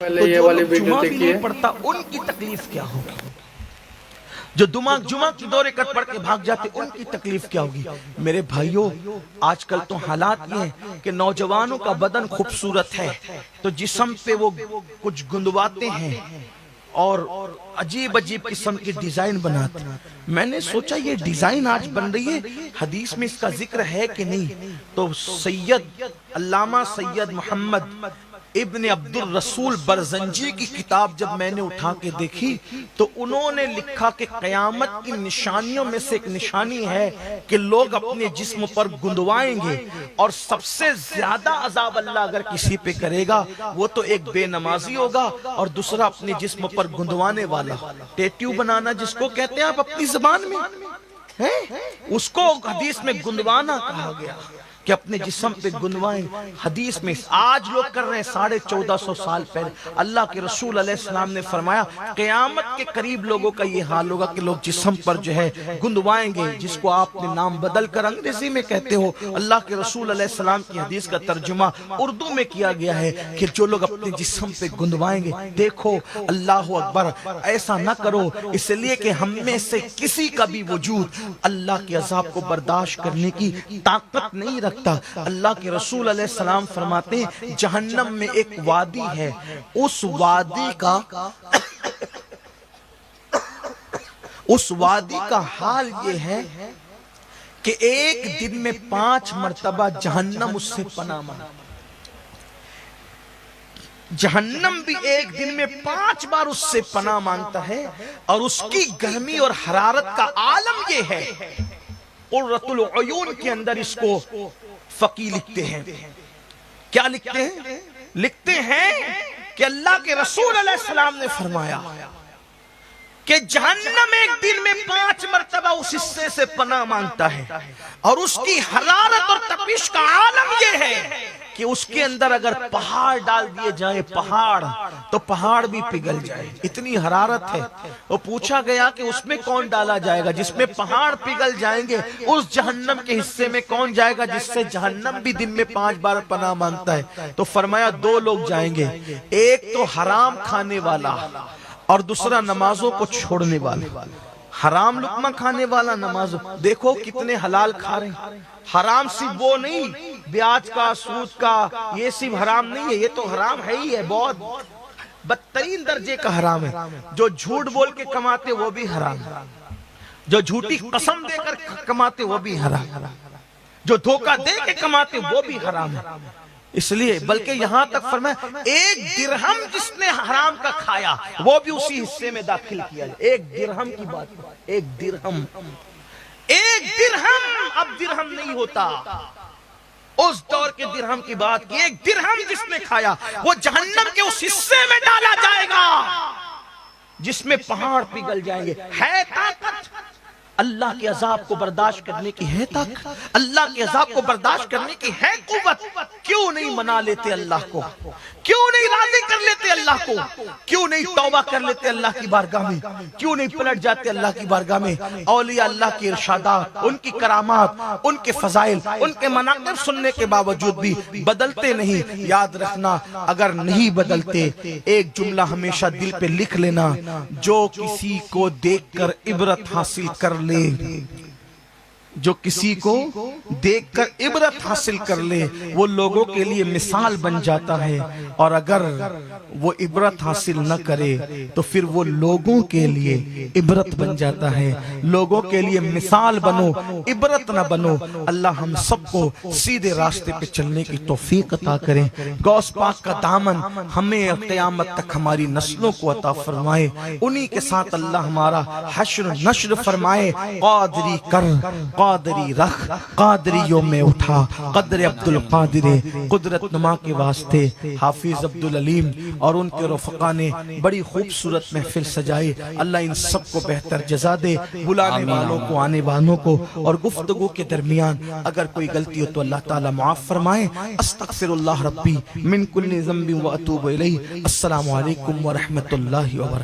تو جو لوگ جمعہ بھی نہیں پڑھتا ان کی تکلیف کیا ہوگی؟ جو جمعہ کی دورے کٹ پڑھ کے بھاگ جاتے ان کی تکلیف کیا ہوگی؟ میرے بھائیوں، آج کل تو حالات یہ ہیں کہ نوجوانوں کا بدن خوبصورت ہے تو جسم پہ وہ کچھ گندواتے ہیں اور عجیب عجیب قسم کی ڈیزائن بناتے ہیں۔ میں نے سوچا یہ ڈیزائن آج بن رہی ہے، حدیث میں اس کا ذکر ہے کہ نہیں؟ تو علامہ سید محمد ابن عبد الرسول برزنجی کی کتاب جب میں نے اٹھا کے دیکھی تو انہوں نے لکھا کہ قیامت کی نشانیوں میں سے ایک نشانی ہے کہ لوگ اپنے جسم پر گندوائیں گے، اور سب سے زیادہ عذاب اللہ اگر کسی پہ کرے گا وہ تو ایک بے نمازی ہوگا اور دوسرا اپنے جسم پر گندوانے والا۔ ٹیٹو بنانا جس کو کہتے ہیں آپ اپنی زبان میں، اس کو حدیث میں گندوانا کہا گیا کہ اپنے جسم پہ گندوائیں۔ حدیث میں آج لوگ کر رہے ہیں، 1450 سال پہلے اللہ کے رسول علیہ السلام نے فرمایا قیامت کے قریب لوگوں کا یہ حال ہوگا کہ لوگ جسم پر جو ہے گندوائیں گے، جس کو آپ نے نام بدل کر انگریزی میں کہتے ہو، اللہ کے رسول علیہ السلام کی حدیث کا ترجمہ اردو میں کیا گیا ہے کہ جو لوگ اپنے جسم پہ گندوائیں گے۔ دیکھو اللہ اکبر، ایسا نہ کرو، اس لیے کہ ہم میں سے کسی کا بھی وجود اللہ کے عذاب کو برداشت کرنے کی طاقت نہیں رکھتا۔ اللہ کے رسول علیہ السلام فرماتے ہیں جہنم میں ایک وادی ہے، اس وادی کا حال یہ ہے کہ ایک دن میں 5 مرتبہ جہنم اس سے پناہ مانگتا ہے۔ جہنم بھی ایک دن میں 5 بار اس سے پناہ مانگتا ہے، اور اس کی گرمی اور حرارت کا عالم یہ ہے۔ قرۃ العیون کے اندر اس کو فقی لکھتے ہیں، کیا لکھتے ہیں؟ لکھتے ہیں کہ اللہ کے رسول علیہ السلام نے فرمایا کہ جہنم ایک دن میں 5 مرتبہ اس حصے سے پناہ مانگتا ہے، اور اس کی حرارت اور تپش کا عالم یہ ہے کہ اس کے اندر اگر پہاڑ ڈال دیے جائیں، تو پہاڑ بھی پگھل جائے، اتنی حرارت ہے۔ وہ پوچھا گیا کہ اس میں کون ڈالا جائے گا جس میں پہاڑ پگھل جائیں گے؟ اس جہنم کے حصے میں کون جائے گا جس سے جہنم بھی دن میں 5 بار پناہ مانگتا ہے؟ تو فرمایا 2 لوگ جائیں گے، ایک تو حرام کھانے والا اور دوسرا نمازوں کو چھوڑنے والا۔ حرام لقمہ کھانے والا، نمازوں، دیکھو کتنے حلال کھا رہے ہیں۔ حرام صرف وہ نہیں، بیاج کا، سود کا، یہ صرف حرام نہیں ہے، یہ تو حرام ہے ہی ہے، بہت بدترین درجے کا حرام ہے۔ جو جھوٹ بول کے کماتے وہ بھی حرام ہے، جو جھوٹی قسم دے کر کماتے وہ بھی حرام ہے، جو دھوکہ دے کے کماتے وہ بھی حرام ہے۔ اس لیے بلکہ یہاں تک فرمایا 1 درہم جس نے حرام کا کھایا وہ بھی اسی حصے میں داخل کیا جائے۔ 1 درہم کی بات، 1 درہم، 1 درہم، اب درہم نہیں ہوتا، اس دور کے درہم کی بات کی۔ 1 درہم جس نے کھایا وہ جہنم کے اس حصے میں ڈالا جائے گا جس میں پہاڑ پگھل جائیں گے۔ ہے طاقت اللہ کے عذاب کو برداشت کرنے کی، ہے طاقت اللہ کے عذاب کو برداشت کرنے کی، ہے قوت، کیوں نہیں منا لیتے اللہ کو؟ کیوں نہیں راضی کر لیتے اللہ کو؟ کیوں نہیں توبہ کر لیتے اللہ کی بارگاہ میں؟ کیوں نہیں پلٹ جاتے اللہ کی بارگاہ میں؟ اولیاء اللہ کی ارشادات، ان کی کرامات، ان کے فضائل، ان کے مناقب سننے کے باوجود بھی بدلتے نہیں۔ یاد رکھنا، اگر نہیں بدلتے ایک جملہ ہمیشہ دل پہ لکھ لینا، جو کسی کو دیکھ کر عبرت حاصل کر لے، جو کسی کو دیکھ کر عبرت حاصل کر لے وہ لوگوں کے لیے مثال بن جاتا ہے، اور اگر وہ عبرت حاصل نہ کرے تو پھر وہ لوگوں کے لیے عبرت بن جاتا ہے۔ لوگوں کے لیے مثال بنو، عبرت نہ بنو۔ اللہ ہم سب کو سیدھے راستے پہ چلنے کی توفیق عطا کرے۔ غوث پاک کا دامن ہمیں قیامت تک ہماری نسلوں کو عطا فرمائے، انہی کے ساتھ اللہ ہمارا حشر نشر فرمائے۔ قادری کر، قادری رکھ، قادری یوم اٹھا، قدر عبد القادر، قدرت نما کے واسطے حافظ عبدالعلیم اور ان کے رفقا نے بڑی خوبصورت محفل سجائی۔ اللہ ان سب کو بہتر جزا دے، بلانے والوں کو، آنے والوں کو، اور گفتگو کے درمیان اگر کوئی غلطی ہو تو اللہ تعالی معاف فرمائے۔ استغفر اللہ ربی من کل ذنب و اتوب الیہ۔ السلام علیکم ورحمۃ اللہ وبرکاتہ۔